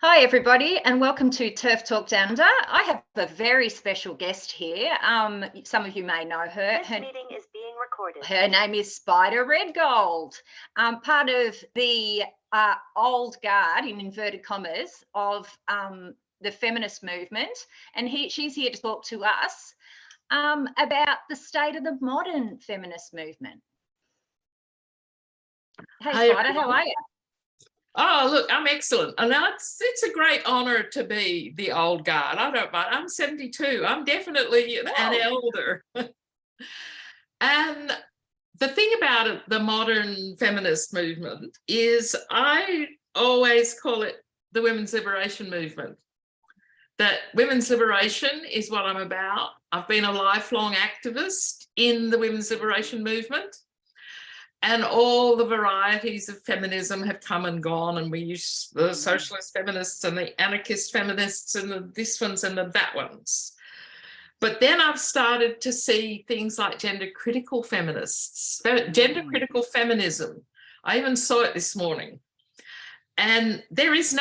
Hi everybody and welcome to Turf Talk Down Under. I have a very special guest here. Some of you may know her. This meeting is being recorded. Her name is Spider Redgold, part of the old guard, in inverted commas, of the feminist movement. And she's here to talk to us about the state of the modern feminist movement. Hey Spider, how are you? Oh, look, I'm excellent. And it's a great honour to be the old guard. I don't mind. I'm 72. I'm definitely an elder. And the thing about it, the modern feminist movement, is I always call it the women's liberation movement. That women's liberation is what I'm about. I've been a lifelong activist in the women's liberation movement. And all the varieties of feminism have come and gone, and we use the socialist feminists and the anarchist feminists and the this ones and the that ones. But then I've started to see things like gender critical feminists, gender critical feminism. I even saw it this morning. And there is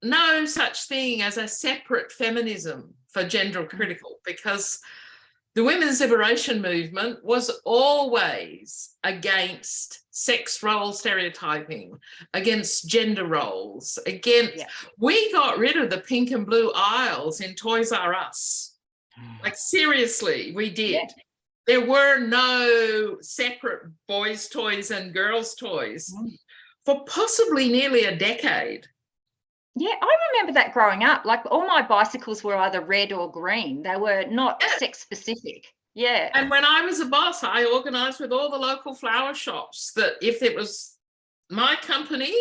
no such thing as a separate feminism for gender critical, because the women's liberation movement was always against sex role stereotyping, against gender roles, we got rid of the pink and blue aisles in Toys R Us. Like seriously, we did. Yeah. There were no separate boys' toys and girls' toys for possibly nearly a decade. Yeah, I remember that growing up. Like all my bicycles were either red or green. They were not sex specific. Yeah. And when I was a boss, I organised with all the local flower shops that if it was my company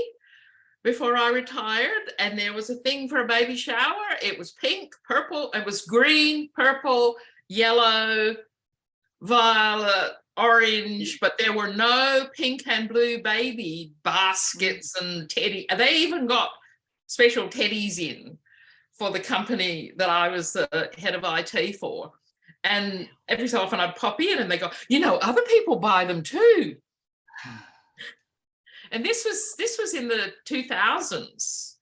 before I retired and there was a thing for a baby shower, it was pink, purple, it was green, purple, yellow, violet, orange, but there were no pink and blue baby baskets and teddy. They even got special teddies in for the company that I was the head of IT for. And every so often I'd pop in and they go, you know, other people buy them too. And this was in the 2000s.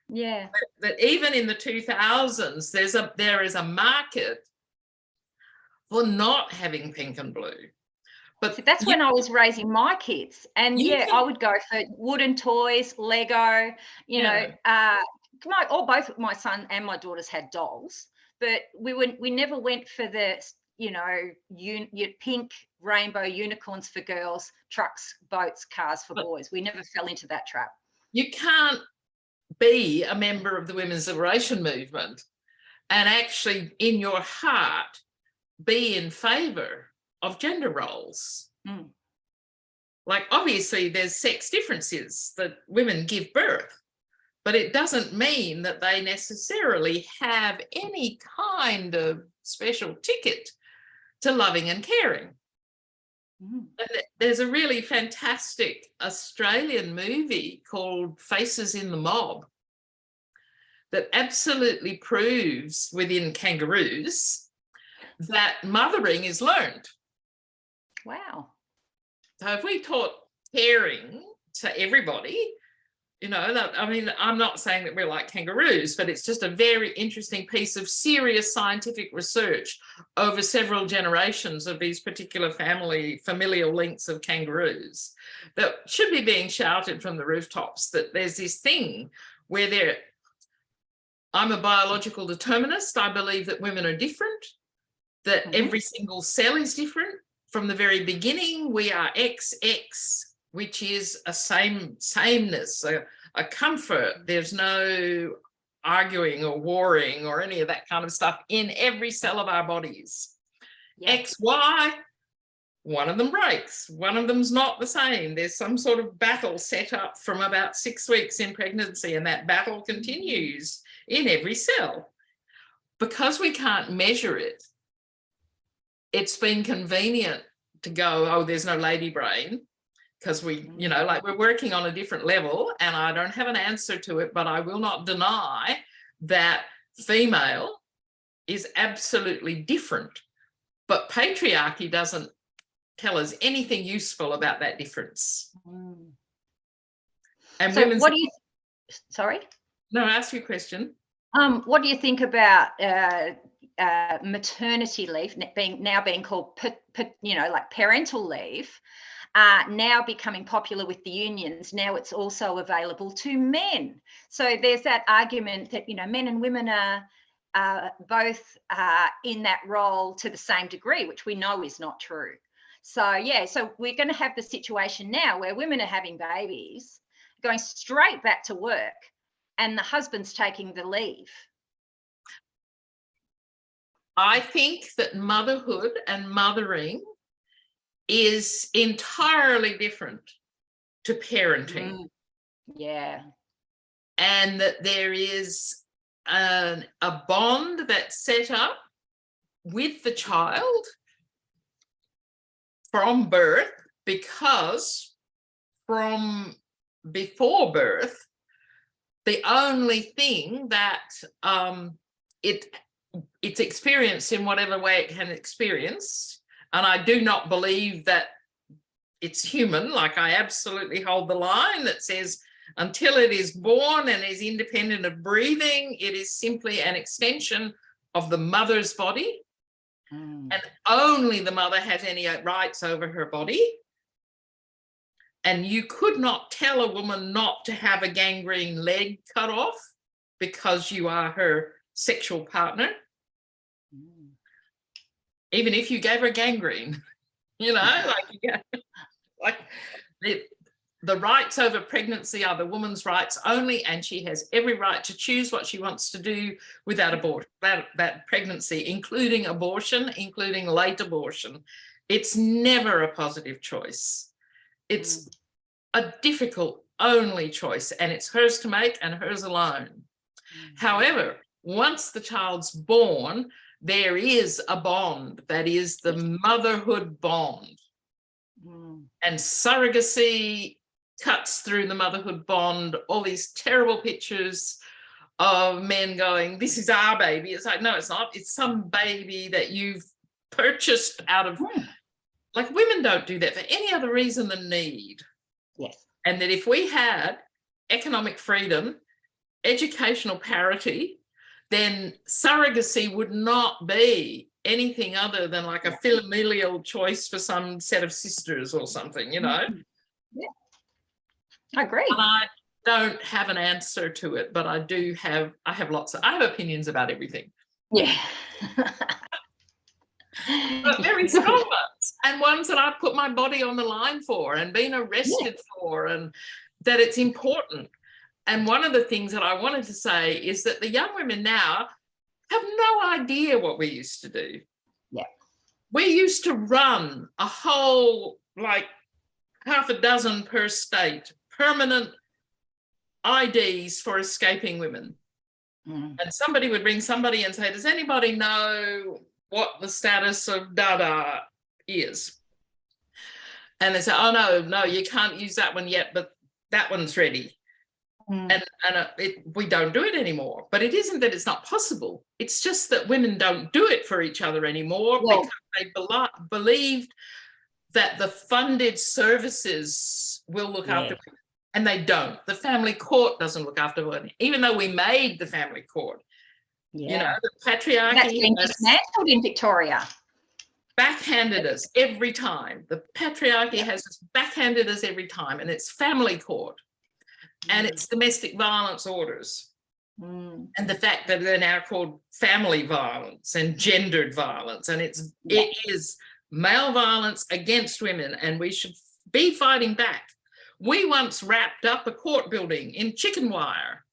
Yeah. That even in the 2000s, there is a market for not having pink and blue. But so that's when I was raising my kids, and I would go for wooden toys, Lego, you know, both my son and my daughters had dolls, but we never went for the, you know, pink rainbow unicorns for girls, trucks, boats, cars for boys. We never fell into that trap. You can't be a member of the women's liberation movement and actually in your heart be in favour of gender roles. Like obviously there's sex differences that women give birth, but it doesn't mean that they necessarily have any kind of special ticket to loving and caring. And there's a really fantastic Australian movie called Faces in the Mob that absolutely proves within kangaroos that mothering is learned. Wow. So if we taught caring to everybody, you know, that, I mean, I'm not saying that we're like kangaroos, but it's just a very interesting piece of serious scientific research over several generations of these particular familial links of kangaroos that should be being shouted from the rooftops, that there's this thing where I'm a biological determinist. I believe that women are different, that every single cell is different. From the very beginning, we are XX, which is a sameness, a comfort. There's no arguing or warring or any of that kind of stuff in every cell of our bodies. XY, one of them breaks. One of them's not the same. There's some sort of battle set up from about 6 weeks in pregnancy, and that battle continues in every cell. Because we can't measure it, it's been convenient to go, oh, there's no lady brain, because we, you know, like we're working on a different level, and I don't have an answer to it, but I will not deny that female is absolutely different. But patriarchy doesn't tell us anything useful about that difference. And so what do you, sorry? No, ask your question. What do you think about maternity leave being called, like parental leave, now becoming popular with the unions? Now it's also available to men. So there's that argument that, men and women are both in that role to the same degree, which we know is not true. So, so we're going to have the situation now where women are having babies, going straight back to work, and the husband's taking the leave. I think that motherhood and mothering is entirely different to parenting. Yeah. And that there is a bond that's set up with the child from birth, because from before birth, the only thing that it's experienced in whatever way it can experience, and I do not believe that it's human. Like, I absolutely hold the line that says until it is born and is independent of breathing, it is simply an extension of the mother's body, and only the mother has any rights over her body. And you could not tell a woman not to have a gangrene leg cut off because you are her sexual partner, even if you gave her gangrene. The rights over pregnancy are the woman's rights only, and she has every right to choose what she wants to do with that pregnancy, including abortion, including late abortion. It's never a positive choice. It's a difficult only choice, and it's hers to make and hers alone. However, once the child's born, there is a bond that is the motherhood bond. And surrogacy cuts through the motherhood bond. All these terrible pictures of men going, this is our baby. It's like, no, it's not. It's some baby that you've purchased out of, like, women don't do that for any other reason than need. Yes. And that if we had economic freedom, educational parity, then surrogacy would not be anything other than like a familial choice for some set of sisters or something, Yeah, I agree. And I don't have an answer to it, but I have opinions about everything. Yeah. But very strong ones, and ones that I've put my body on the line for and been arrested for, and that it's important. And one of the things that I wanted to say is that the young women now have no idea what we used to do. Yeah. We used to run a whole, like, half a dozen per state, permanent IDs for escaping women. And somebody would ring somebody and say, does anybody know what the status of Dada is? And they say, oh, no, you can't use that one yet, but that one's ready. And we don't do it anymore. But it isn't that it's not possible. It's just that women don't do it for each other anymore because they believed that the funded services will look after women. And they don't. The family court doesn't look after women, even though we made the family court. Yeah. The patriarchy. That's been dismantled in Victoria. Backhanded us every time. The patriarchy has us backhanded us every time, and it's family court. And it's domestic violence orders. And the fact that they're now called family violence and gendered violence. And it is male violence against women, and we should be fighting back. We once wrapped up a court building in chicken wire,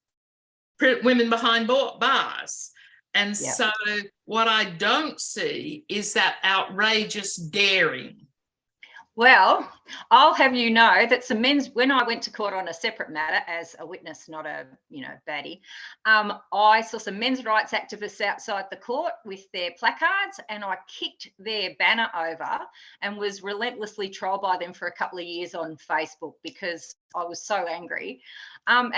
women behind bars. And so what I don't see is that outrageous daring. Well, I'll have you know that when I went to court on a separate matter as a witness, not a, baddie, I saw some men's rights activists outside the court with their placards, and I kicked their banner over and was relentlessly trolled by them for a couple of years on Facebook because I was so angry. And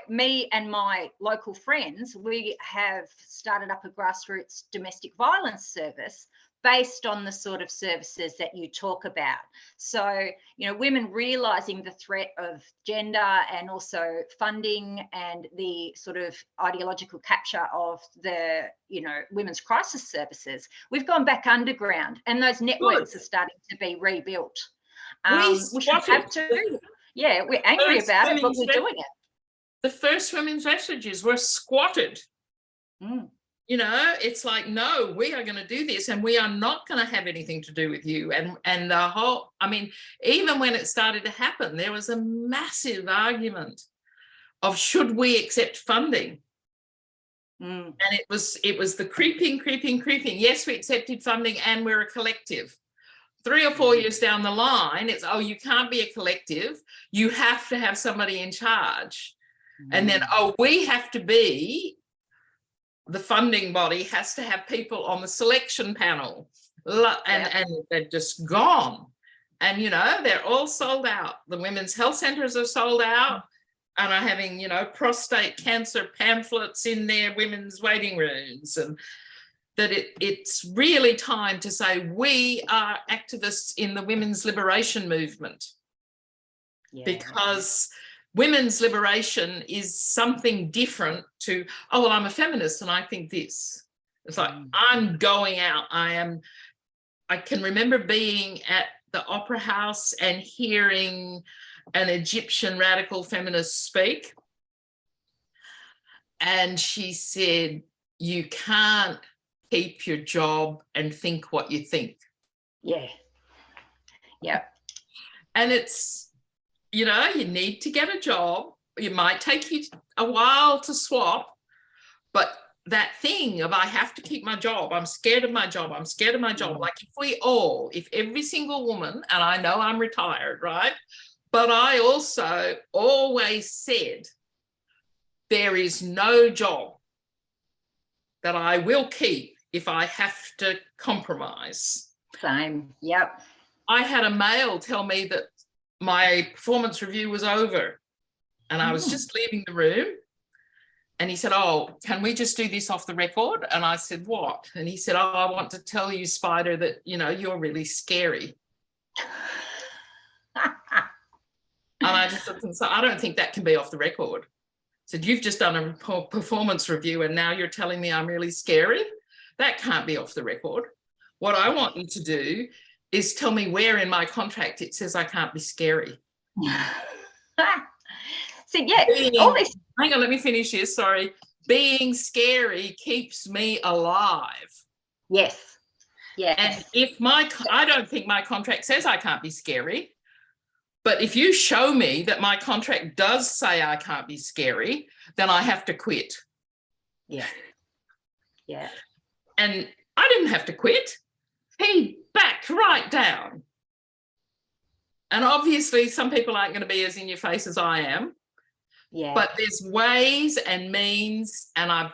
me and my local friends, we have started up a grassroots domestic violence service based on the sort of services that you talk about. So, women realising the threat of gender and also funding and the sort of ideological capture of the, women's crisis services, we've gone back underground, and those networks are starting to be rebuilt. We should have to. Yeah, we're angry about it, but we're doing it. The first women's refuges were squatted. It's like, no, we are going to do this, and we are not going to have anything to do with you. And the whole, even when it started to happen, there was a massive argument of should we accept funding? And it was the creeping. Yes, we accepted funding, and we're a collective. 3 or 4 years down the line, it's, oh, you can't be a collective. You have to have somebody in charge. And then, oh, we have to be, the funding body has to have people on the selection panel. And they're just gone. And, they're all sold out. The women's health centres are sold out and are having, prostate cancer pamphlets in their women's waiting rooms. And that it's really time to say we are activists in the women's liberation movement. Because women's liberation is something different to, oh, well, I'm a feminist and I think this. It's like, I'm going out. I can remember being at the Opera House and hearing an Egyptian radical feminist speak. And she said, you can't keep your job and think what you think. And it's, you need to get a job. It might take you a while to swap, but that thing of I have to keep my job, I'm scared of my job, like if every single woman, and I know I'm retired, right? But I also always said there is no job that I will keep if I have to compromise. Same, I had a male tell me that my performance review was over and I was just leaving the room, and he said, oh, can we just do this off the record? And I said, what? And he said, oh, I want to tell you, Spider, that, you're really scary. And I just looked and said, I don't think that can be off the record. I said, you've just done a performance review and now you're telling me I'm really scary? That can't be off the record. What I want you to do is tell me where in my contract it says I can't be scary. So all this. Hang on, let me finish this. Sorry. Being scary keeps me alive. Yes. And if I don't think my contract says I can't be scary, but if you show me that my contract does say I can't be scary, then I have to quit. And I didn't have to quit. He backed right down. And obviously some people aren't going to be as in your face as I am. But there's ways and means, and I've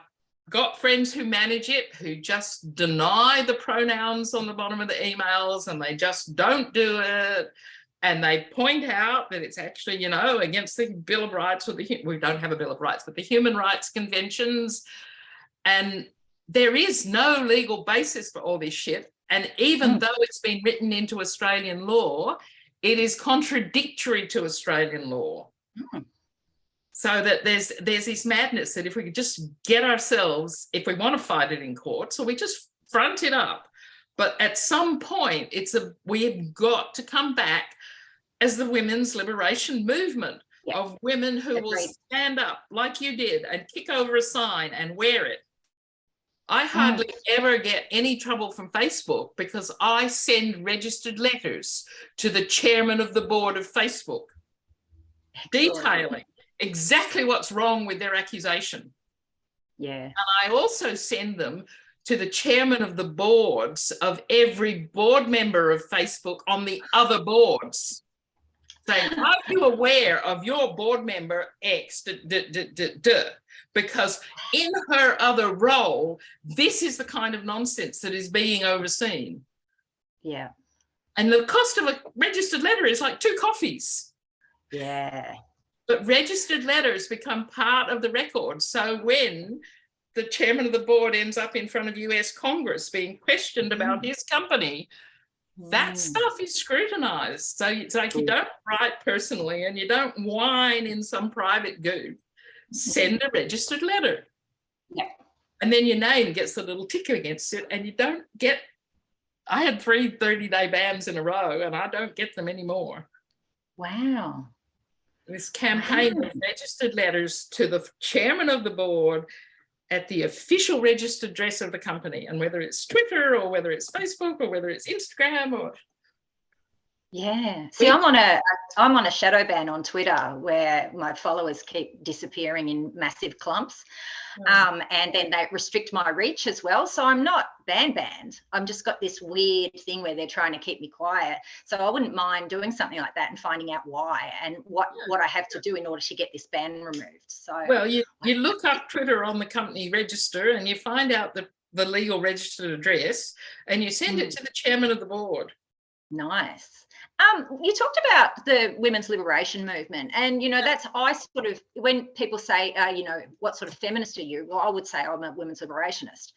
got friends who manage it who just deny the pronouns on the bottom of the emails, and they just don't do it. And they point out that it's actually, against the Bill of Rights, we don't have a Bill of Rights, but the human rights conventions. And there is no legal basis for all this shit. And even though it's been written into Australian law, it is contradictory to Australian law. So that there's this madness that if we could just get ourselves, if we want to fight it in court, so we just front it up. But at some point, we've got to come back as the women's liberation movement of women who will stand up like you did and kick over a sign and wear it. I hardly ever get any trouble from Facebook because I send registered letters to the chairman of the board of Facebook detailing exactly what's wrong with their accusation. And I also send them to the chairman of the boards of every board member of Facebook on the other boards, saying, are you aware of your board member X? Because in her other role, this is the kind of nonsense that is being overseen. And the cost of a registered letter is like 2 coffees. But registered letters become part of the record. So when the chairman of the board ends up in front of US Congress being questioned about his company, that stuff is scrutinized. So it's like you don't write personally and you don't whine in some private group. Send a registered letter. Yeah. And then your name gets the little ticker against it, and you don't get, I had 3 30-day bans in a row and I don't get them anymore. Wow. This campaign of registered letters to the chairman of the board at the official registered address of the company, and whether it's Twitter or whether it's Facebook or whether it's Instagram or. Yeah. See, I'm on a shadow ban on Twitter where my followers keep disappearing in massive clumps. And then they restrict my reach as well. So I'm not banned. I've just got this weird thing where they're trying to keep me quiet. So I wouldn't mind doing something like that and finding out why and what I have to do in order to get this ban removed. So well, you look up Twitter on the company register and you find out the legal registered address and you send it to the chairman of the board. Nice. You talked about the women's liberation movement, and I sort of, when people say what sort of feminist are you, well, I would say I'm a women's liberationist.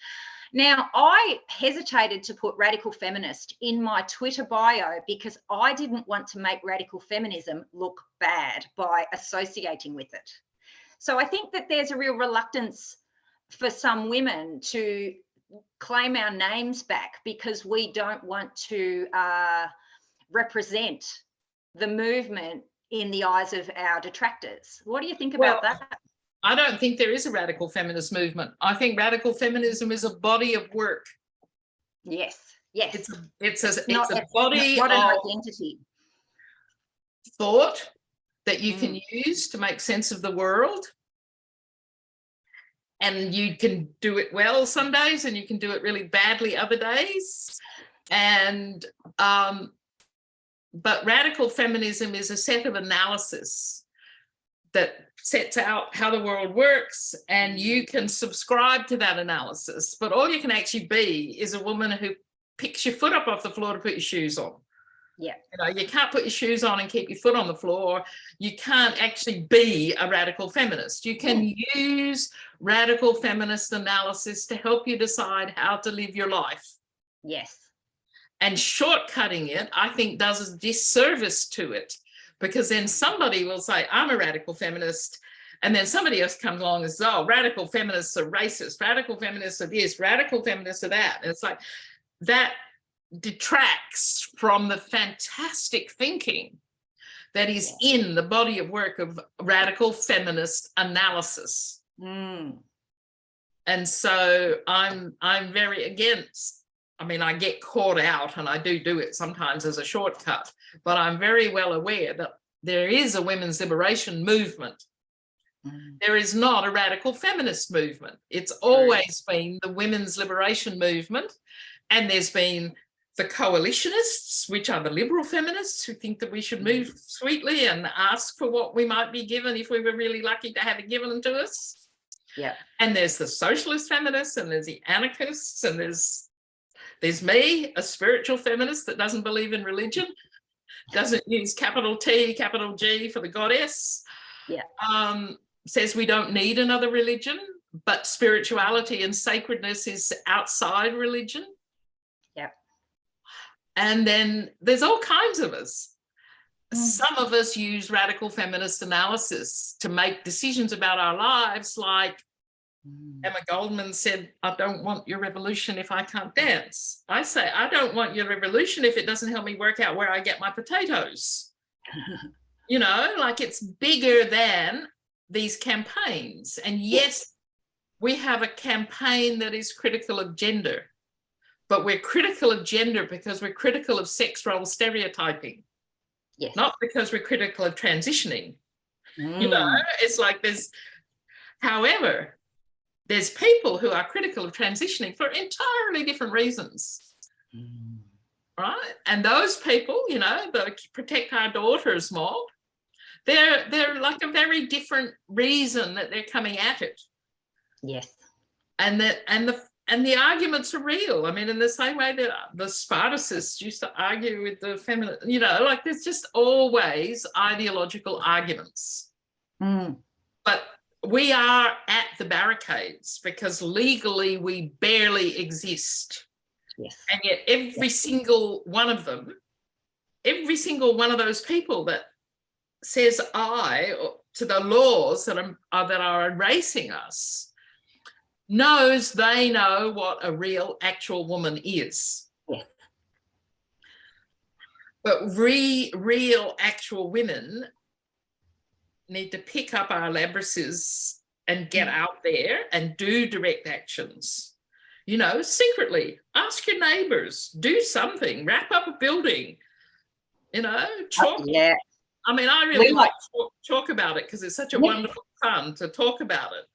Now, I hesitated to put radical feminist in my Twitter bio because I didn't want to make radical feminism look bad by associating with it. So I think that there's a real reluctance for some women to claim our names back because we don't want to represent the movement in the eyes of our detractors. What do you think about that? I don't think there is a radical feminist movement. I think radical feminism is a body of work. Yes. It's a body not an of identity. Thought that you can use to make sense of the world. And you can do it well some days and you can do it really badly other days. And but radical feminism is a set of analysis that sets out how the world works, and you can subscribe to that analysis. But all you can actually be is a woman who picks your foot up off the floor to put your shoes on. Yeah. You can't put your shoes on and keep your foot on the floor. You can't actually be a radical feminist. You can use radical feminist analysis to help you decide how to live your life. Yes. And shortcutting it, I think, does a disservice to it, because then somebody will say, I'm a radical feminist. And then somebody else comes along and says, oh, radical feminists are racist, radical feminists are this, radical feminists are that. And it's like that detracts from the fantastic thinking that is in the body of work of radical feminist analysis. And so I'm very against. I mean, I get caught out and I do it sometimes as a shortcut, but I'm very well aware that there is a women's liberation movement. There is not a radical feminist movement. It's always been the women's liberation movement. And there's been the coalitionists, which are the liberal feminists who think that we should move sweetly and ask for what we might be given if we were really lucky to have it given to us. Yeah. And there's the socialist feminists and there's the anarchists and there's me, a spiritual feminist that doesn't believe in religion, doesn't use capital T, capital G for the goddess, says we don't need another religion, but spirituality and sacredness is outside religion. Yeah. And then there's all kinds of us. Some of us use radical feminist analysis to make decisions about our lives, like Emma Goldman said, I don't want your revolution if I can't dance. I say, I don't want your revolution if it doesn't help me work out where I get my potatoes. Like it's bigger than these campaigns. And yes, we have a campaign that is critical of gender, but we're critical of gender because we're critical of sex role stereotyping. Yes. Not because we're critical of transitioning. It's like however, there's people who are critical of transitioning for entirely different reasons, right? And those people, the Protect Our Daughters mob, they're like a very different reason that they're coming at it. Yes. And the arguments are real. I mean, in the same way that the Spartacists used to argue with the feminist, like there's just always ideological arguments. But we are at the barricades because legally we barely exist. Yes. And yet every single one of them, every single one of those people that says aye to the laws that are erasing us knows they know what a real actual woman is. Yes. But real actual women need to pick up our labrysses and get out there and do direct actions. You know, secretly, ask your neighbours, do something, wrap up a building, you know, chalk. Yeah. I mean, I really like talk about it because it's such a wonderful fun to talk about it.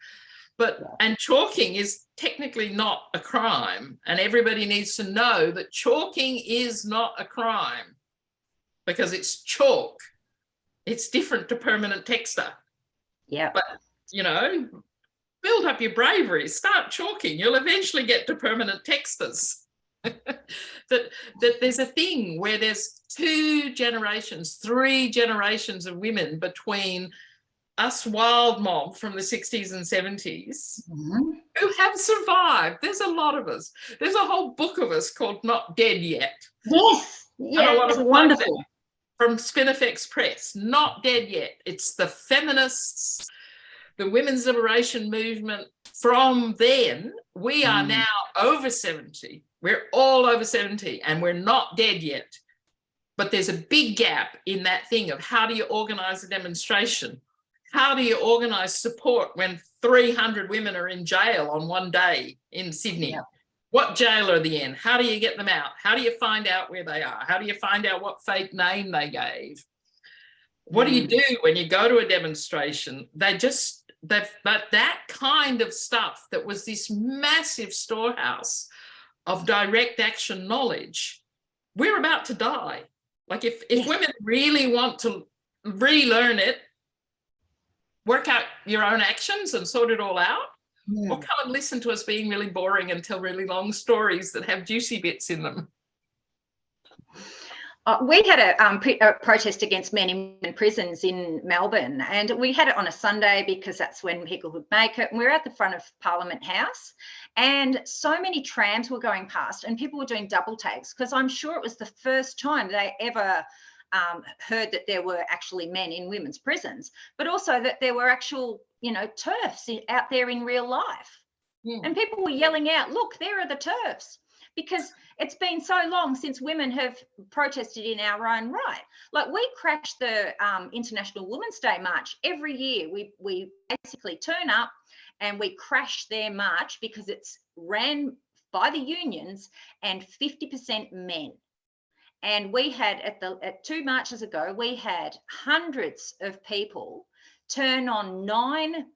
But, and chalking is technically not a crime. And everybody needs to know that chalking is not a crime because it's chalk. It's different to permanent texture. Yeah. But, you know, build up your bravery, start chalking. You'll eventually get to permanent textures. that there's a thing where there's 2 generations, 3 generations of women between us wild mob from the 60s and 70s who have survived. There's a lot of us. There's a whole book of us called Not Dead Yet. Yes. Yeah, it's wonderful. From Spinifex Press, Not Dead Yet. It's the feminists, the women's liberation movement. From then, we are now over 70. We're all over 70 and we're not dead yet. But there's a big gap in that thing of how do you organise a demonstration? How do you organise support when 300 women are in jail on one day in Sydney? Yeah. What jail are they in? How do you get them out? How do you find out where they are? How do you find out what fake name they gave? What do you do when you go to a demonstration? But that kind of stuff that was this massive storehouse of direct action knowledge, we're about to die. Like if women really want to relearn it, work out your own actions and sort it all out, or come and listen to us being really boring and tell really long stories that have juicy bits in them. We had a protest against men in prisons in Melbourne, and we had it on a Sunday because that's when people would make it. And we were at the front of Parliament House, and so many trams were going past and people were doing double takes because I'm sure it was the first time they ever heard that there were actually men in women's prisons, but also that there were actual, TERFs out there in real life. And people were yelling out, look, there are the TERFs, because it's been so long since women have protested in our own right. Like we crash the International Women's Day march every year. We basically turn up and we crash their march because it's ran by the unions and 50% men. And we had at 2 marches ago, we had hundreds of people turn on 9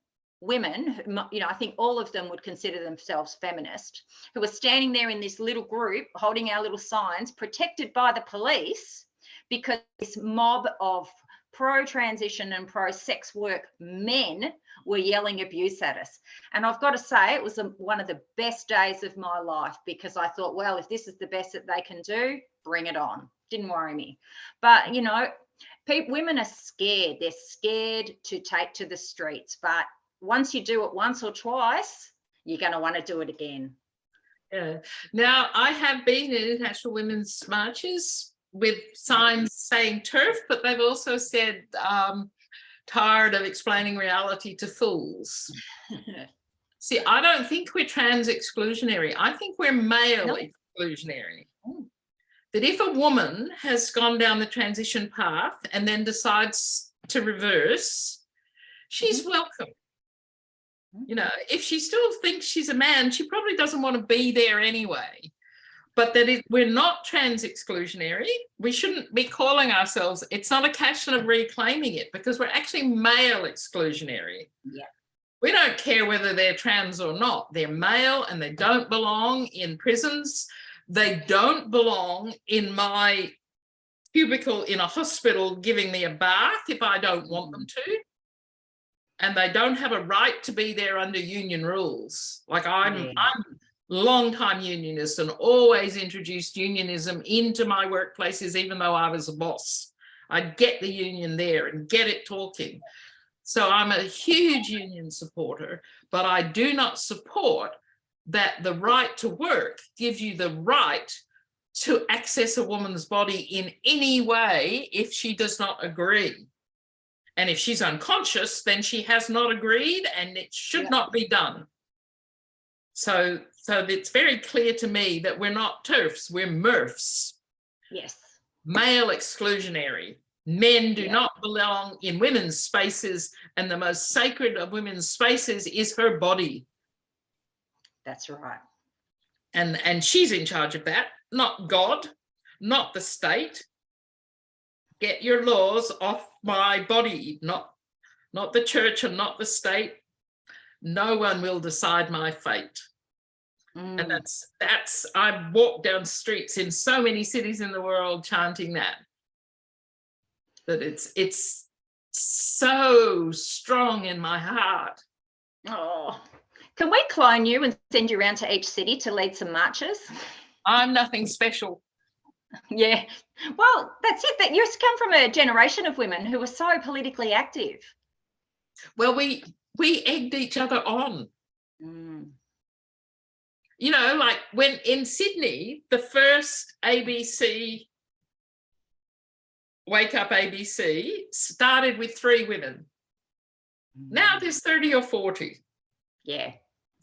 women, I think all of them would consider themselves feminist, who were standing there in this little group holding our little signs, protected by the police, because this mob of pro-transition and pro-sex work men were yelling abuse at us. And I've got to say, it was one of the best days of my life, because I thought, well, if this is the best that they can do, bring it on. Didn't worry me. But, women are scared. They're scared to take to the streets. But once you do it once or twice, you're going to want to do it again. Yeah. Now, I have been in international women's marches with signs saying TERF, but they've also said tired of explaining reality to fools. See, I don't think we're trans exclusionary. I think we're male exclusionary. That if a woman has gone down the transition path and then decides to reverse, she's welcome. If she still thinks she's a man, she probably doesn't want to be there anyway. But that we're not trans exclusionary. We shouldn't be calling ourselves, it's not a question of reclaiming it, because we're actually male exclusionary. Yeah. We don't care whether they're trans or not. They're male and they don't belong in prisons. They don't belong in my cubicle in a hospital giving me a bath if I don't want them to. And they don't have a right to be there under union rules. Like I'm long-time unionist and always introduced unionism into my workplaces, even though I was a boss. I'd get the union there and get it talking. So I'm a huge union supporter, but I do not support that the right to work gives you the right to access a woman's body in any way if she does not agree. And if she's unconscious, then she has not agreed and it should not be done. So it's very clear to me that we're not TERFs, we're MRFs. Yes. Male exclusionary. Men do not belong in women's spaces, and the most sacred of women's spaces is her body. That's right. And she's in charge of that, not God, not the state. Get your laws off my body, not the church and not the state. No one will decide my fate. And that's I walk down streets in so many cities in the world chanting that it's so strong in my heart. Oh, can we clone you and send you around to each city to lead some marches? I'm nothing special. Yeah, well, that's it. That you come from a generation of women who were so politically active. Well, we egged each other on. You know, like when in Sydney, the first ABC, Wake Up ABC, started with 3 women. Now there's 30 or 40. Yeah.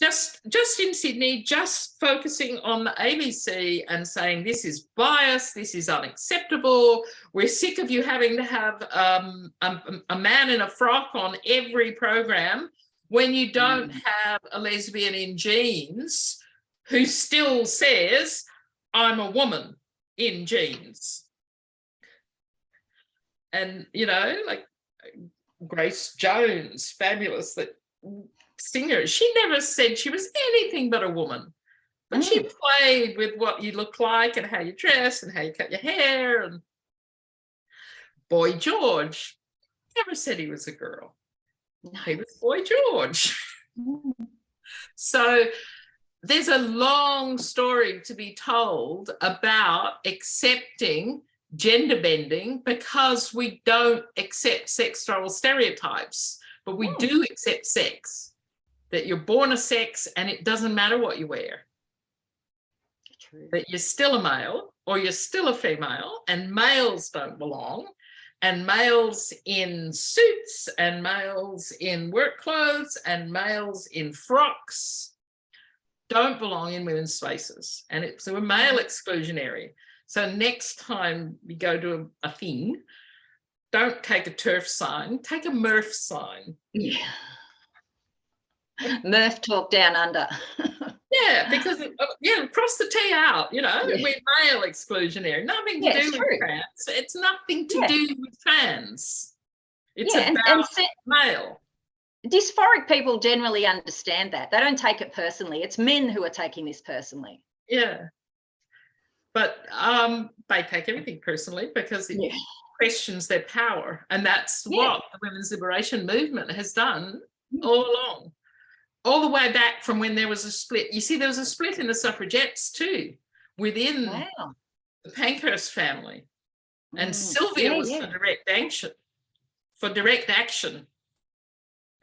Just in Sydney, just focusing on the ABC and saying this is biased, this is unacceptable. We're sick of you having to have a man in a frock on every program when you don't have a lesbian in jeans who still says, I'm a woman in jeans. And, you know, like Grace Jones, fabulous singer. She never said she was anything but a woman. But she played with what you look like and how you dress and how you cut your hair. And Boy George never said he was a girl. He was Boy George. So there's a long story to be told about accepting gender bending because we don't accept sex role stereotypes, but we do accept sex, that you're born a sex and it doesn't matter what you wear. True. That you're still a male or you're still a female, and males don't belong, and males in suits and males in work clothes and males in frocks don't belong in women's spaces. And so we're male exclusionary. So next time we go to a thing, don't take a TERF sign, take a MRF sign. Yeah. MRF talk down under. Yeah, because, cross the T out, you know, we're male exclusionary, nothing to do with trans. It's nothing to do with trans. It's about male. Dysphoric people generally understand that. They don't take it personally. It's men who are taking this personally. Yeah. But they take everything personally because it questions their power. And that's what the women's liberation movement has done all along. All the way back from when there was a split. You see, there was a split in the suffragettes too, within the Pankhurst family. And Sylvia was for direct action.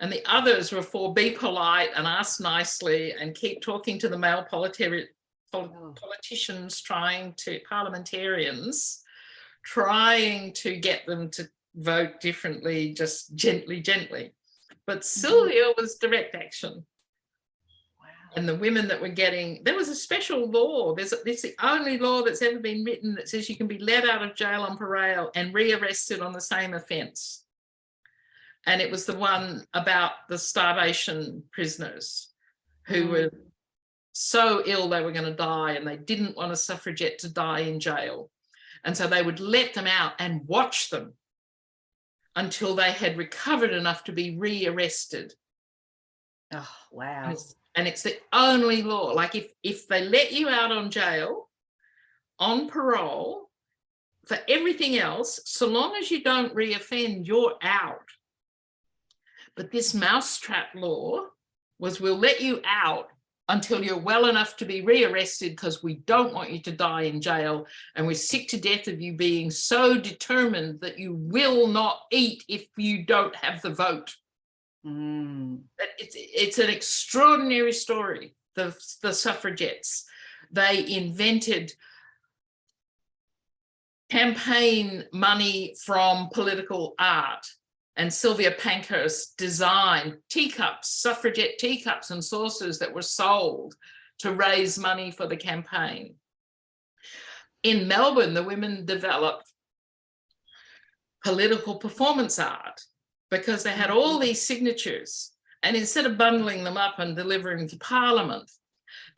And the others were for be polite and ask nicely and keep talking to the male politicians, parliamentarians, trying to get them to vote differently, just gently. But Sylvia was direct action. Wow. And the women that were getting, there was a special law. It's the only law that's ever been written that says you can be let out of jail on parole and rearrested on the same offence. And it was the one about the starvation prisoners who were so ill they were going to die, and they didn't want a suffragette to die in jail. And so they would let them out and watch them until they had recovered enough to be rearrested. Oh, wow. And it's the only law. Like if they let you out on jail, on parole, for everything else, so long as you don't reoffend, you're out. But this mousetrap law was, we'll let you out until you're well enough to be rearrested because we don't want you to die in jail, and we're sick to death of you being so determined that you will not eat if you don't have the vote. It's an extraordinary story. The suffragettes, they invented campaign money from political art, and Sylvia Pankhurst designed teacups, suffragette teacups and saucers that were sold to raise money for the campaign. In Melbourne, the women developed political performance art because they had all these signatures, and instead of bundling them up and delivering to Parliament,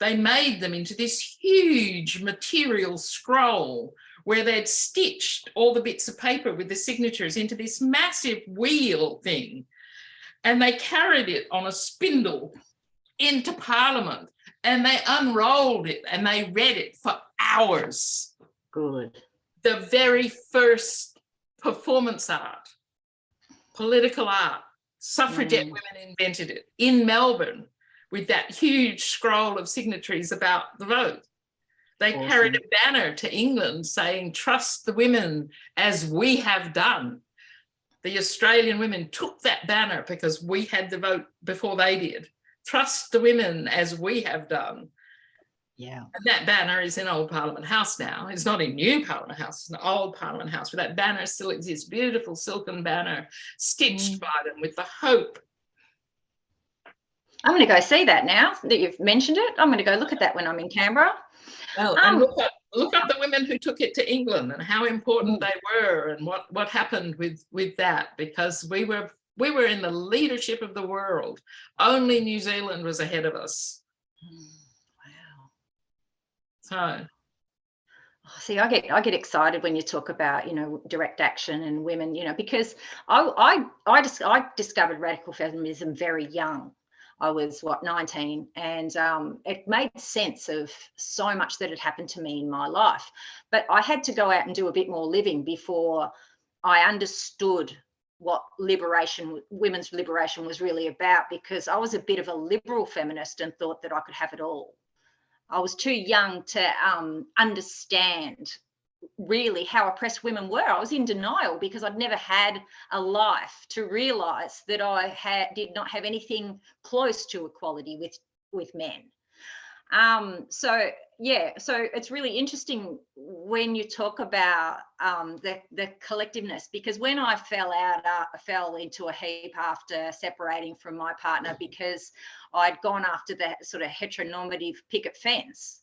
they made them into this huge material scroll where they'd stitched all the bits of paper with the signatures into this massive wheel thing, and they carried it on a spindle into Parliament, and they unrolled it and they read it for hours. Good. The very first performance art, political art, suffragette women invented it in Melbourne with that huge scroll of signatories about the vote. They carried a banner to England saying, "Trust the women as we have done." The Australian women took that banner because we had the vote before they did. "Trust the women as we have done." Yeah. And that banner is in Old Parliament House now. It's not in New Parliament House, it's an Old Parliament House, but that banner still exists. Beautiful silken banner stitched by them with the hope. I'm going to go see that now that you've mentioned it. I'm going to go look at that when I'm in Canberra. Well, and look up the women who took it to England and how important they were, and what happened with that, because we were in the leadership of the world. Only New Zealand was ahead of us. Wow. So, see, I get excited when you talk about, direct action and women, because I discovered radical feminism very young. I was 19, and it made sense of so much that had happened to me in my life. But I had to go out and do a bit more living before I understood what women's liberation was really about, because I was a bit of a liberal feminist and thought that I could have it all. I was too young to understand really how oppressed women were. I was in denial because I'd never had a life to realise that I did not have anything close to equality with men. So it's really interesting when you talk about the collectiveness, because when I fell into a heap after separating from my partner because I'd gone after that sort of heteronormative picket fence,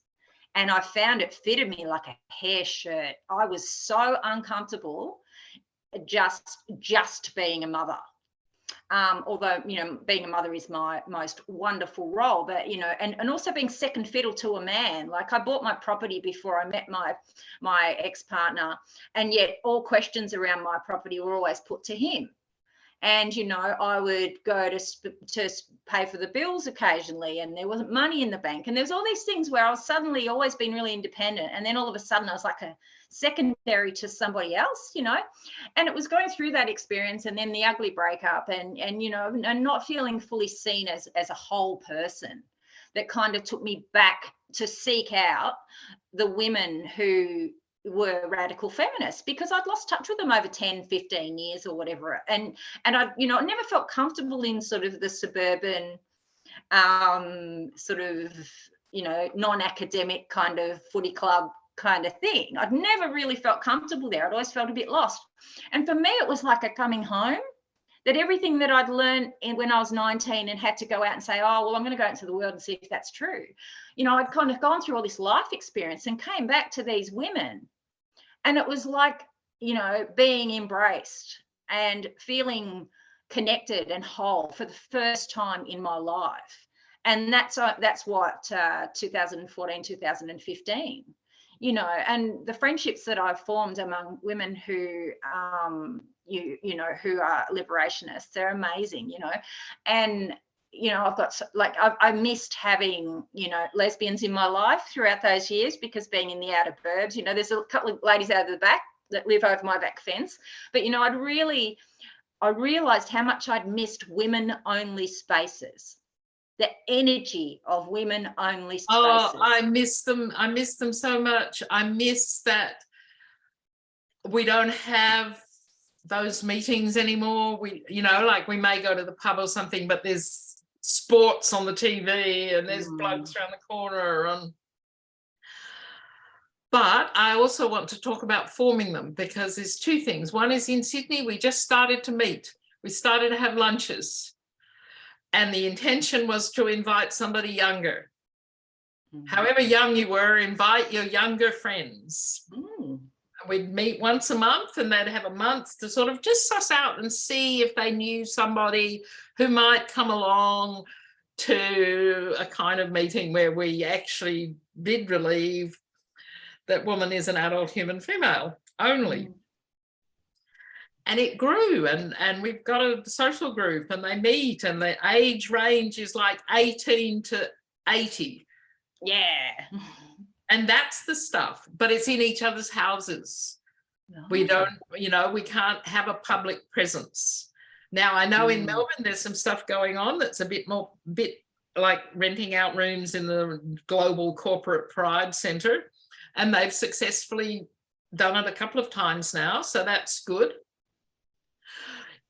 and I found it fitted me like a hair shirt. I was so uncomfortable just being a mother. Although, being a mother is my most wonderful role, but, and also being second fiddle to a man. Like, I bought my property before I met my ex-partner, and yet all questions around my property were always put to him. And, I would go to pay for the bills occasionally, and there wasn't money in the bank. And there was all these things where I was suddenly always been really independent. And then all of a sudden I was like a secondary to somebody else, and it was going through that experience, and then the ugly breakup, and not feeling fully seen as a whole person, that kind of took me back to seek out the women who were radical feminists, because I'd lost touch with them over 10, 15 years or whatever. And I, I never felt comfortable in sort of the suburban, sort of, non-academic kind of footy club kind of thing. I'd never really felt comfortable there. I'd always felt a bit lost. And for me, it was like a coming home, that everything that I'd learned when I was 19 and had to go out and say, oh, well, I'm going to go out into the world and see if that's true. I'd kind of gone through all this life experience and came back to these women. And it was like, being embraced and feeling connected and whole for the first time in my life. And that's what 2014, 2015, and the friendships that I've formed among women who, who are liberationists, they're amazing, and, I've got, I missed having, lesbians in my life throughout those years, because being in the outer burbs, there's a couple of ladies out of the back that live over my back fence. But, I realised how much I'd missed women-only spaces, the energy of women-only spaces. Oh, I miss them. I miss them so much. I miss that we don't have those meetings anymore. We, you know, like we may go to the pub or something, but there's sports on the TV and there's blokes around the corner. But I also want to talk about forming them, because there's two things. One is in Sydney, we just started to meet. We started to have lunches. And the intention was to invite somebody younger. However young you were, invite your younger friends. We'd meet once a month, and they'd have a month to sort of just suss out and see if they knew somebody who might come along to a kind of meeting where we actually did believe that woman is an adult human female only. And it grew, and we've got a social group, and they meet, and the age range is like 18 to 80. Yeah. And that's the stuff, but it's in each other's houses. We don't, you know, we can't have a public presence. Now, I know in Melbourne, there's some stuff going on that's a bit like renting out rooms in the Global Corporate Pride Centre, and they've successfully done it a couple of times now, so that's good.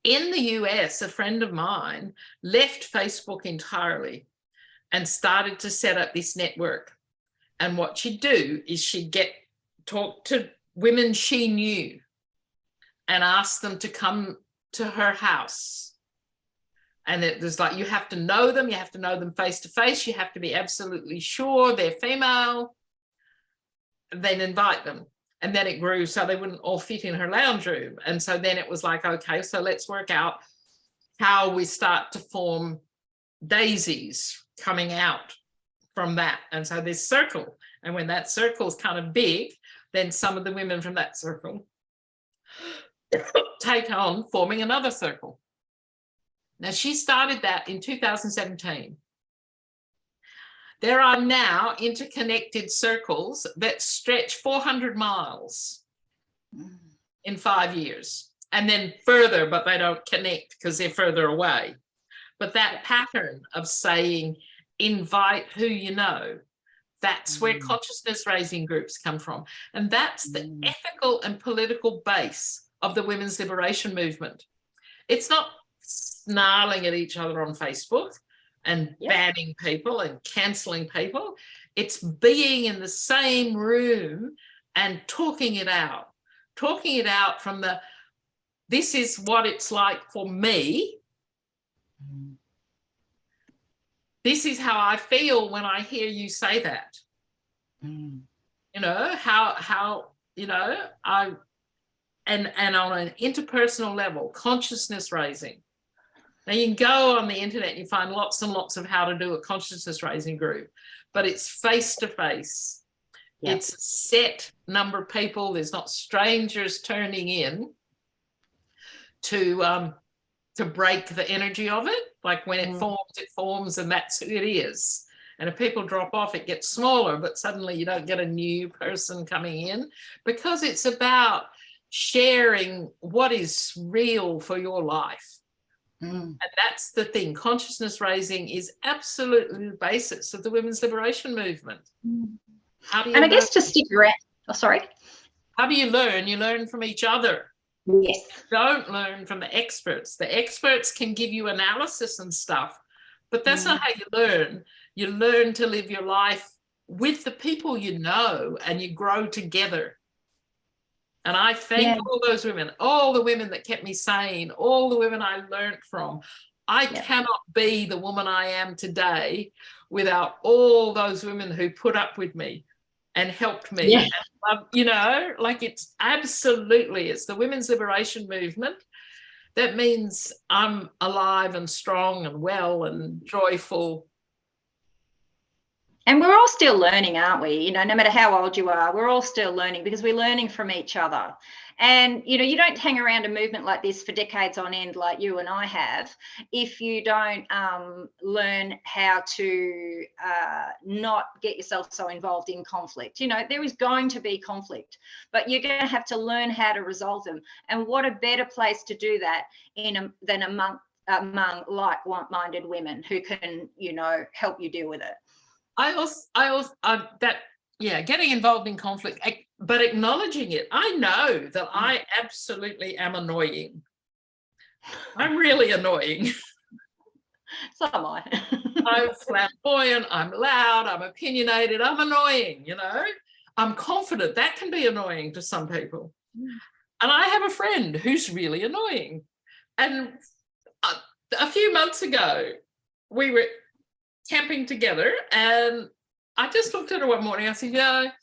In the US, a friend of mine left Facebook entirely and started to set up this network. And what she'd do is she'd talk to women she knew and ask them to come to her house. And it was like, you have to know them face to face, you have to be absolutely sure they're female, then invite them. And then it grew so they wouldn't all fit in her lounge room. And so then it was like, okay, so let's work out how we start to form daisies coming out from that. And so this circle, and when that circle's kind of big, then some of the women from that circle take on forming another circle. Now, she started that in 2017. There are now interconnected circles that stretch 400 miles in 5 years, and then further, but they don't connect because they're further away. But that pattern of saying, invite who you know, that's where consciousness raising groups come from. And that's the ethical and political base of the women's liberation movement. It's not snarling at each other on Facebook and banning people and cancelling people. It's being in the same room and talking it out from the, this is what it's like for me. This is how I feel when I hear you say that. You know, how, you know, and on an interpersonal level, consciousness raising. Now, you can go on the internet and you find lots and lots of how to do a consciousness raising group, but it's face to face. It's a set number of people. There's not strangers turning in to break the energy of it. Like when it forms, and that's who it is. And if people drop off, it gets smaller, but suddenly you don't get a new person coming in, because it's about sharing what is real for your life. And that's the thing. Consciousness raising is absolutely the basis of the women's liberation movement. How do you I guess to stick around, how do you learn? You learn from each other. Yes. Don't learn from the experts. The experts can give you analysis and stuff, but that's not how you learn. You learn to live your life with the people you know, and you grow together. And I thank all those women, all the women that kept me sane, all the women I learned from. I cannot be the woman I am today without all those women who put up with me and helped me. And, you know, like it's absolutely, it's the women's liberation movement. That means I'm alive and strong and well and joyful. And we're all still learning, aren't we? You know, no matter how old you are, we're all still learning, because we're learning from each other. And, you know, you don't hang around a movement like this for decades on end like you and I have if you don't learn how to not get yourself so involved in conflict. You know, there is going to be conflict, but you're going to have to learn how to resolve them. And what a better place to do that than among like-minded women who can, you know, help you deal with it. Getting involved in conflict, but acknowledging it. I know that I absolutely am annoying. I'm really annoying. So am I. I'm flamboyant, I'm loud, I'm opinionated, I'm annoying, you know. I'm confident. That can be annoying to some people. And I have a friend who's really annoying. And a few months ago, we were camping together, and I just looked at her one morning. I said,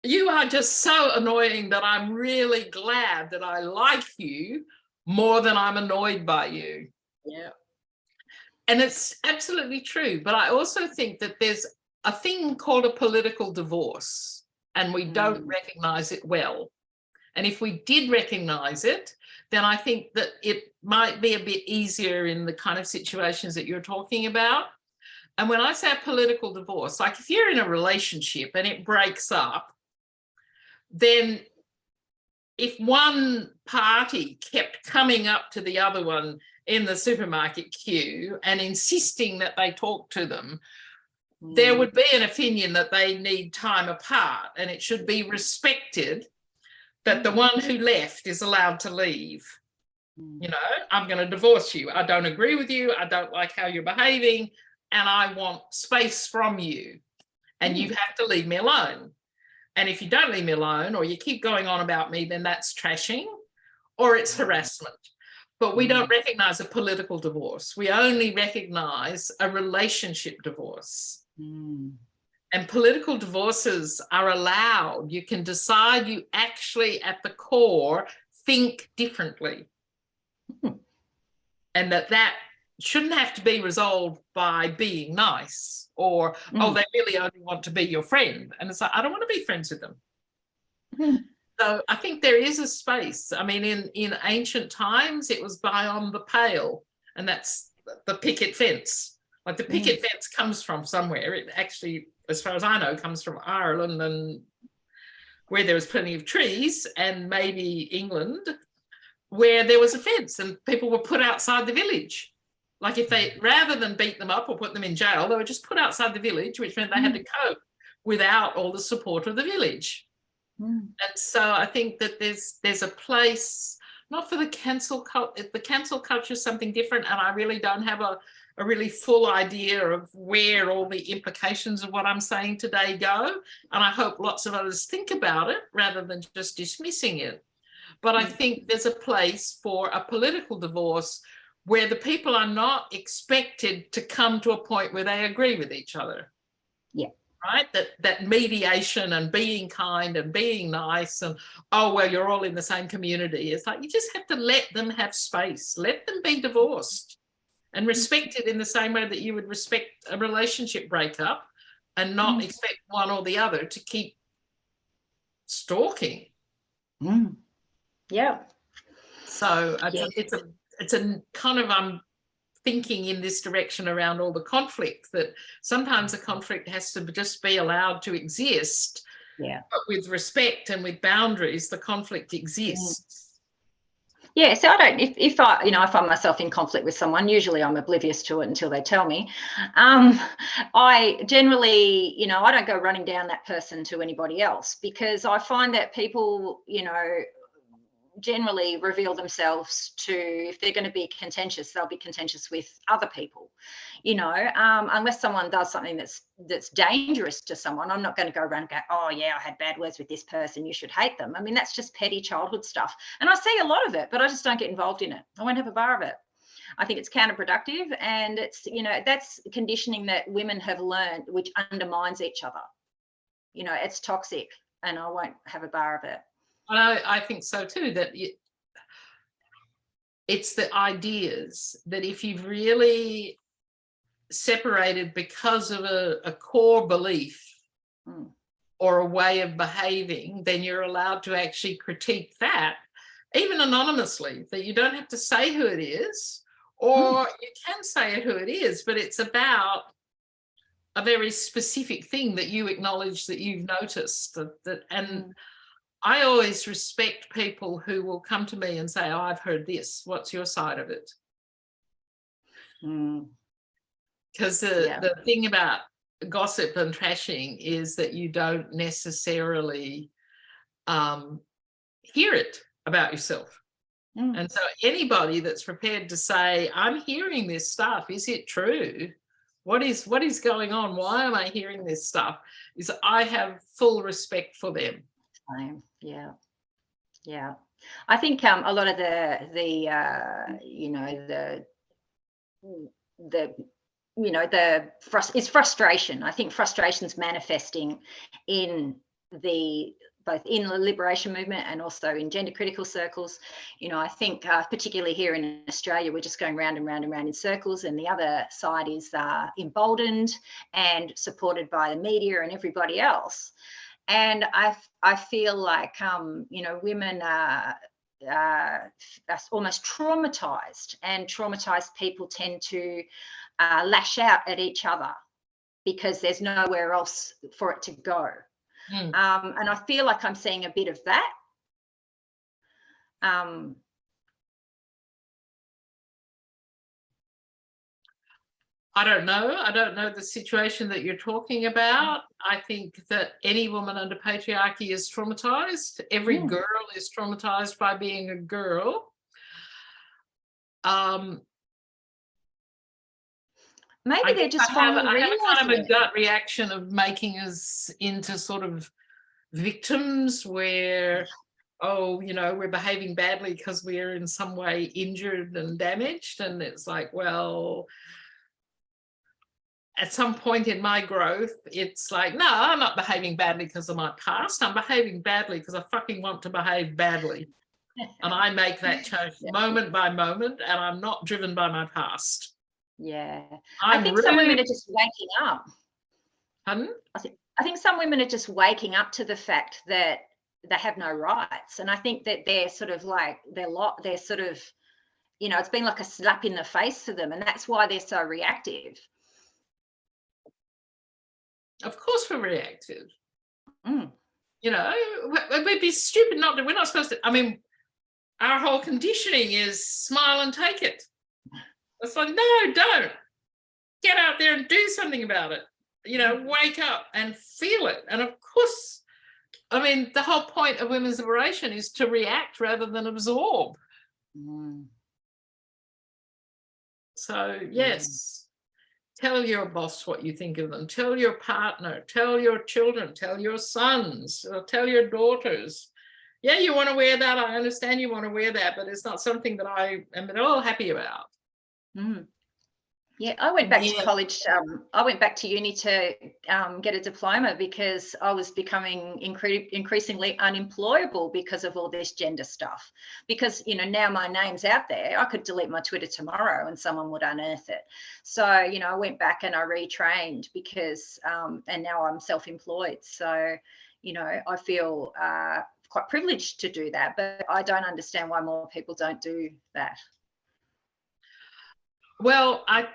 you are just so annoying that I'm really glad that I like you more than I'm annoyed by you. Yeah. And it's absolutely true. But I also think that there's a thing called a political divorce, and we don't recognize it well. And if we did recognize it, then I think that it might be a bit easier in the kind of situations that you're talking about. And when I say a political divorce, like if you're in a relationship and it breaks up, then if one party kept coming up to the other one in the supermarket queue and insisting that they talk to them, there would be an opinion that they need time apart, and it should be respected that the one who left is allowed to leave. You know, I'm going to divorce you. I don't agree with you. I don't like how you're behaving, and I want space from you, and you have to leave me alone. And if you don't leave me alone, or you keep going on about me, then that's trashing or it's harassment. But we don't recognize a political divorce. We only recognize a relationship divorce. And political divorces are allowed. You can decide you actually, at the core, think differently. And that shouldn't have to be resolved by being nice, or, oh, they really only want to be your friend. And it's like, I don't want to be friends with them. So I think there is a space. I mean, in ancient times, it was beyond the pale, and that's the picket fence. Like the picket fence comes from somewhere. It actually, as far as I know, comes from Ireland, and where there was plenty of trees, and maybe England, where there was a fence and people were put outside the village. Like if they, rather than beat them up or put them in jail, they were just put outside the village, which meant they had to cope without all the support of the village. And so I think that there's a place, not for the cancel culture. The cancel culture is something different, and I really don't have a really full idea of where all the implications of what I'm saying today go. And I hope lots of others think about it rather than just dismissing it. But I think there's a place for a political divorce where the people are not expected to come to a point where they agree with each other. Yeah. Right? That mediation and being kind and being nice and, oh, well, you're all in the same community. It's like, you just have to let them have space. Let them be divorced and respect it in the same way that you would respect a relationship breakup, and not expect one or the other to keep stalking. Yeah. So it's a kind of, I'm thinking in this direction around all the conflict, that sometimes a conflict has to just be allowed to exist. Yeah. But with respect and with boundaries, the conflict exists. Yeah, so I don't, if I find myself in conflict with someone, usually I'm oblivious to it until they tell me. I generally, I don't go running down that person to anybody else, because I find that people, generally reveal themselves to, if they're going to be contentious, they'll be contentious with other people, unless someone does something that's dangerous to someone. I'm not going to go around and go, oh yeah, I had bad words with this person, you should hate them. I mean, that's just petty childhood stuff, and I see a lot of it, but I just don't get involved in it. I won't have a bar of it. I think it's counterproductive, and it's, that's conditioning that women have learned, which undermines each other. It's toxic, and I won't have a bar of it. I think so too, that it's the ideas that if you've really separated because of a core belief or a way of behaving, then you're allowed to actually critique that, even anonymously, that you don't have to say who it is, or you can say who it is, but it's about a very specific thing that you acknowledge that you've noticed. And I always respect people who will come to me and say, oh, I've heard this. What's your side of it? Because the thing about gossip and trashing is that you don't necessarily hear it about yourself. And so anybody that's prepared to say, I'm hearing this stuff, is it true? What is going on? Why am I hearing this stuff? Is I have full respect for them. Yeah. I think a lot of it's frustration. I think frustration's manifesting in both in the liberation movement and also in gender critical circles. I think particularly here in Australia, we're just going round and round and round in circles, and the other side is emboldened and supported by the media and everybody else. And I feel like women are almost traumatized, and traumatized people tend to lash out at each other because there's nowhere else for it to go. And I feel like I'm seeing a bit of that. I don't know the situation that you're talking about. I think that any woman under patriarchy is traumatized. Every girl is traumatized by being a girl. Maybe they're just I have a kind of a gut reaction of making us into sort of victims where, we're behaving badly because we're in some way injured and damaged. And it's like, well, at some point in my growth, it's like, no, I'm not behaving badly because of my past. I'm behaving badly because I fucking want to behave badly. And I make that change moment by moment, and I'm not driven by my past. Yeah. I think some women are just waking up. Pardon? I think some women are just waking up to the fact that they have no rights. And I think that they're sort of like, they're sort of, it's been like a slap in the face to them. And that's why they're so reactive. Of course we're reactive. We'd be stupid not to. We're not supposed to. I mean, our whole conditioning is smile and take it. It's like, no, don't. Get out there and do something about it. Wake up and feel it. And of course, I mean, the whole point of women's liberation is to react rather than absorb. So, yes, tell your boss what you think of them. Tell your partner, tell your children, tell your sons, or tell your daughters. Yeah, you want to wear that. I understand you want to wear that, but it's not something that I am at all happy about. Yeah, I went back to college. I went back to uni to get a diploma because I was becoming increasingly unemployable because of all this gender stuff. Because, now my name's out there, I could delete my Twitter tomorrow and someone would unearth it. So, I went back and I retrained because, and now I'm self-employed. So, I feel quite privileged to do that, but I don't understand why more people don't do that. Well, I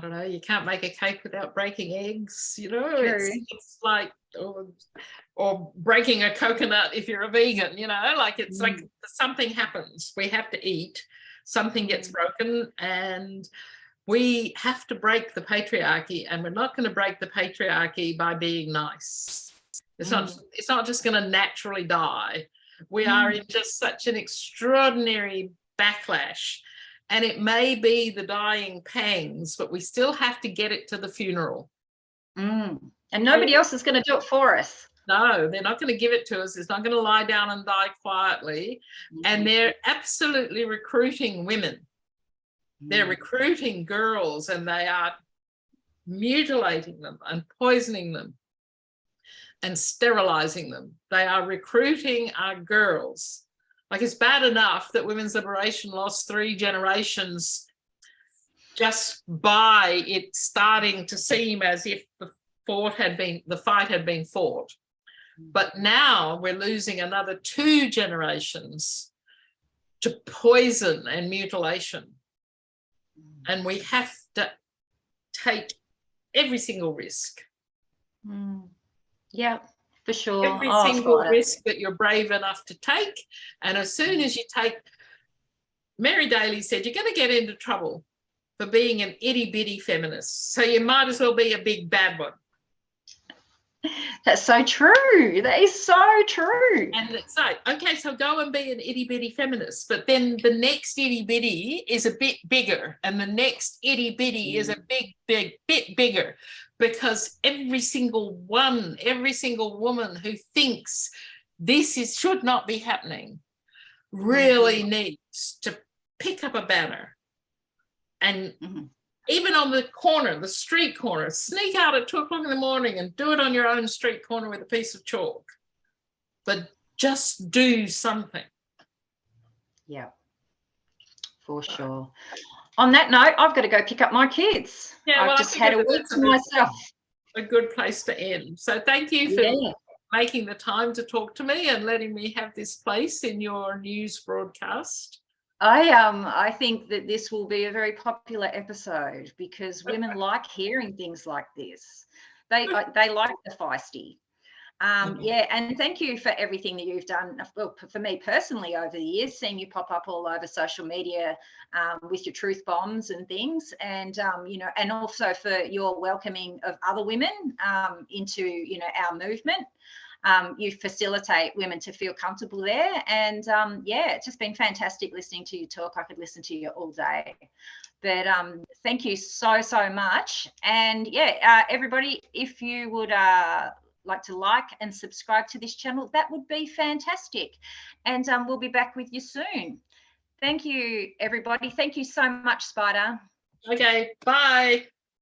don't know. You can't make a cake without breaking eggs. It's like, or breaking a coconut if you're a vegan. It's like something happens. We have to eat. Something gets broken, and we have to break the patriarchy. And we're not going to break the patriarchy by being nice. It's not just going to naturally die. We are in just such an extraordinary backlash. And it may be the dying pangs, but we still have to get it to the funeral. And nobody else is going to do it for us. No, they're not going to give it to us. It's not going to lie down and die quietly. And they're absolutely recruiting women. They're recruiting girls, and they are mutilating them and poisoning them and sterilizing them. They are recruiting our girls. Like, it's bad enough that women's liberation lost 3 generations just by it starting to seem as if the fight had been fought. But now we're losing another 2 generations to poison and mutilation. And we have to take every single risk. Yeah. For sure. Every single risk that you're brave enough to take. And as soon as you take, Mary Daly said, you're going to get into trouble. for being an itty bitty feminist. So you might as well be a big bad one. That's so true. That is so true. And it's like, okay, so go and be an itty bitty feminist, but then the next itty bitty is a bit bigger, and the next itty bitty is a bit bigger, because every single woman who thinks this should not be happening really needs to pick up a banner and even on the corner, the street corner, sneak out at 2 o'clock in the morning and do it on your own street corner with a piece of chalk. But just do something. Yeah, for sure. On that note, I've got to go pick up my kids. Yeah, I've just had a week to myself. A good place to end. So thank you for making the time to talk to me and letting me have this place in your news broadcast. I think that this will be a very popular episode because women like hearing things like this. They like the feisty. Yeah, and thank you for everything that you've done for me personally over the years, seeing you pop up all over social media with your truth bombs and things, and you know, and also for your welcoming of other women into, you know, our movement. You facilitate women to feel comfortable there, and yeah, it's just been fantastic listening to you talk. I could listen to you all day, but thank you so much. And yeah, everybody, if you would like to like and subscribe to this channel, that would be fantastic, and we'll be back with you soon. Thank you, everybody. Thank you so much, Spider. Okay, bye.